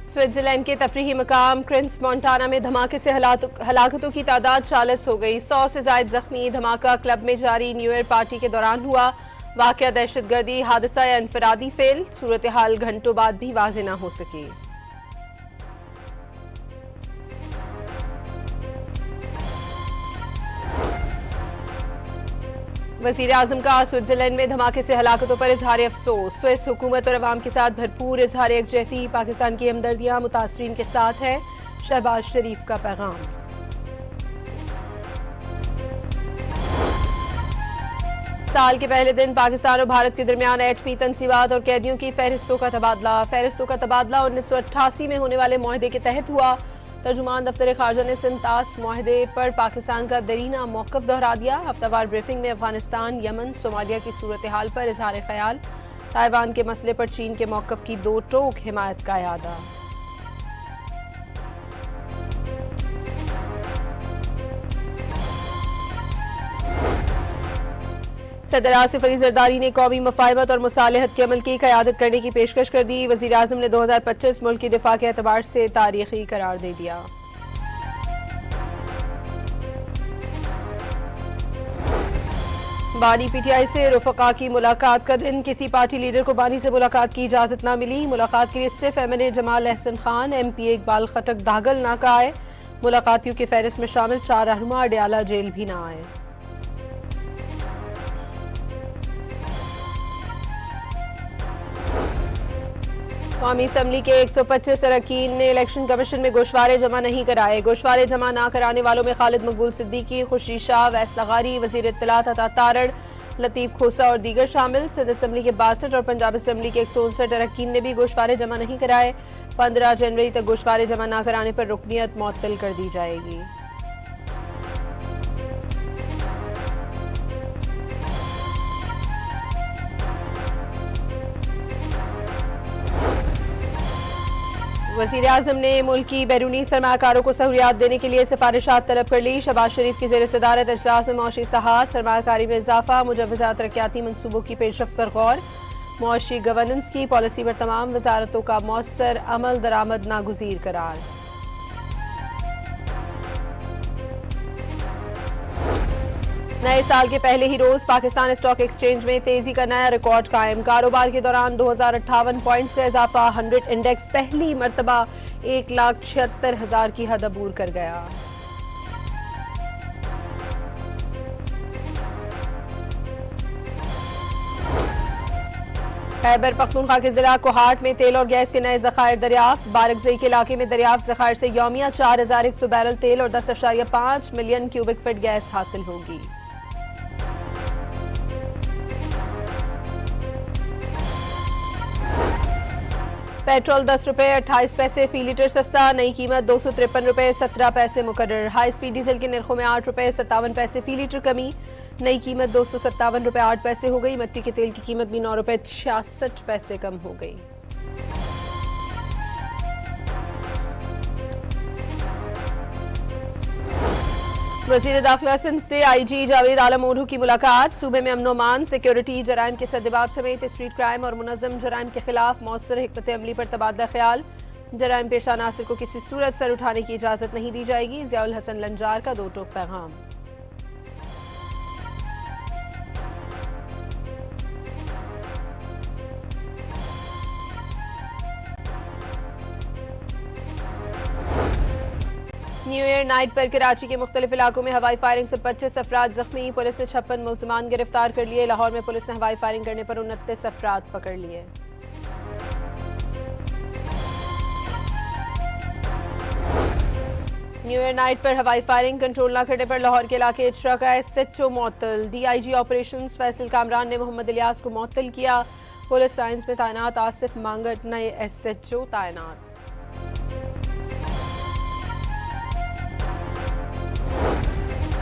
Switzerland के तफरीही मकाम Kranz Montana में धमाके से हलाकतों की तादाद 40 हो गई। 100 से ज्यादा जख्मी। धमाका क्लब में जारी न्यू ईयर पार्टी के दौरान हुआ। वाकया दहशतगर्दी हादसा या इनफरादी फेल, सूरत हाल घंटों बाद भी वाज़ेह न हो सकी। वज़ीर आज़म का स्विट्जरलैंड में धमाके से हलाकतों पर इजहार अफसोस। स्विस हुकूमत और अवाम के साथ भरपूर इजहार यकजहती। पाकिस्तान की हमदर्दियां मुतासरीन के साथ है। शहबाज शरीफ का पैगाम। साल के पहले दिन पाकिस्तान और भारत के दरमियान एटमी तनसीबात और कैदियों की फहरिस्तों का तबादला। 1988 में होने वाले मुआहदे के तहत हुआ। तर्जुमान दफ्तर खारजा ने सिंतास मुआहदे पर पाकिस्तान का दरीना मौक़िफ़ दोहरा दिया। हफ्तावार ब्रीफिंग में अफगानिस्तान, यमन, सोमालिया की सूरत हाल पर इजहार ख्याल। ताइवान के मसले पर चीन के मौक़िफ़ की दो टोक हिमायत का इरादा। सदर आसिफ अली जरदारी ने कौमी मफाहमत और मुसालहत के अमल की क़यादत करने की पेशकश कर दी। वज़ीर आज़म ने 2025 मुल्क की दिफा के एतबार से तारीख़ी करार दे दिया। बानी PTI से रुफ़क़ा की मुलाकात का दिन। किसी पार्टी लीडर को बानी से मुलाकात की इजाज़त न मिली। मुलाकात के लिए सिर्फ MNA जमाल अहसन खान, MP इकबाल खटक दागल ना का आए। मुलाकातियों की फहरिस्त में शामिल 4 रहनुमा अडयाला जेल भी ना आए। कौमी असम्बली के 125 अरकान ने इलेक्शन कमीशन में गोशवारे जमा नहीं कराए। गोशवारे जमा न कराने वालों में खालिद मकबूल सिद्दीकी, खुर्शीद शाह, वैस लगारी, वज़ीर इत्तलात अता तारड़, लतीफ़ खोसा और दीगर शामिल। सिंध असम्बली के 62 और पंजाब असम्बली के 159 अरकान ने भी गोशवारे जमा नहीं कराए। 15 जनवरी तक गोशवारे जमा न कराने पर रुकनियत मुअत्तल कर दी जाएगी। वज़ीर आज़म ने मुल्की बैरूनी सरमाकारों को सहूलियात देने के लिए सिफारिशात तलब कर ली। शहबाज शरीफ की ज़ेर सदारत इजलास में मौशी इस्लाहात, सरमाकारी में इजाफा, मुजव्वज़ा तरक्याती मनसूबों की पेशरफ्त पर गौर। मौशी गवर्नेंस की पॉलिसी पर तमाम वजारतों का मौसर अमल दरामद नागुज़ीर करार। नए साल के पहले ही रोज पाकिस्तान स्टॉक एक्सचेंज में तेजी का नया रिकॉर्ड कायम। कारोबार के दौरान 2058 पॉइंट्स का इजाफा। 100 इंडेक्स पहली मरतबा 1,76,000 की हद अबूर कर गया। खैबर पख्तूनख्वा के जिला कोहाट में तेल और गैस के नए ज़खायर दरियाफ्त। बारकज़ई के इलाके में दरियाफ्त ज़खायर से यौमिया 4100 बैरल तेल और 10.5 मिलियन क्यूबिक फीट गैस हासिल होगी। पेट्रोल 10 रुपये 28 पैसे फी लीटर सस्ता। नई कीमत 253 रुपये 17 पैसे मुकर्रर। हाई स्पीड डीजल के निर्खों में 8 रुपये 57 पैसे फी लीटर कमी। नई कीमत 257 रुपये 8 पैसे हो गई। मट्टी के तेल की कीमत भी 9 रुपये 66 पैसे कम हो गई। वज़ीर दाखिला सिंध से IG जावेद आलम ओढ़ू की मुलाकात। सूबे में अमन अमान, सिक्योरिटी, जराइम के सद्देबाब समेत स्ट्रीट क्राइम और मुनज़्ज़म जराइम के खिलाफ मौसर हिकमत अमली पर तबादला ख्याल। जराइम पेशा नासिर को किसी सूरत सर उठाने की इजाज़त नहीं दी जाएगी। ज़ियाउल हसन लंजार का दो टोक पैगाम। न्यू ईयर नाइट पर कराची के मुख्तलिफ इलाकों में हवाई फायरिंग से 25 अफराद जख्मी। पुलिस ने 56 मुल्ज़िमान गिरफ्तार कर लिए। लाहौर में पुलिस ने हवाई फायरिंग करने पर 29 अफराद पकड़ लिए। न्यू ईयर नाइट पर हवाई फायरिंग कंट्रोल न करने पर लाहौर के इलाके इचरा का SHO मुअत्तल। DIG ऑपरेशंस फैसल कामरान ने मोहम्मद इलियास को मुअत्तल किया। पुलिस लाइन्स में तैनात आसिफ मांगट नए SHO तैनात।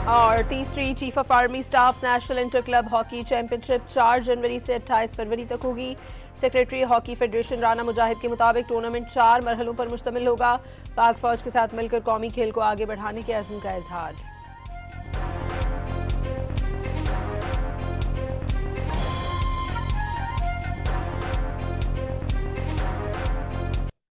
और तीसरी chief of army staff national inter club hockey championship 4 जनवरी से 28 फरवरी तक होगी। सेक्रेटरी हॉकी फेडरेशन राना मुजाहिद के मुताबिक टूर्नामेंट 4 मरहलों पर मुश्तमिल होगा। पाक फौज के साथ मिलकर कौमी खेल को आगे बढ़ाने के अज़्म का इजहार।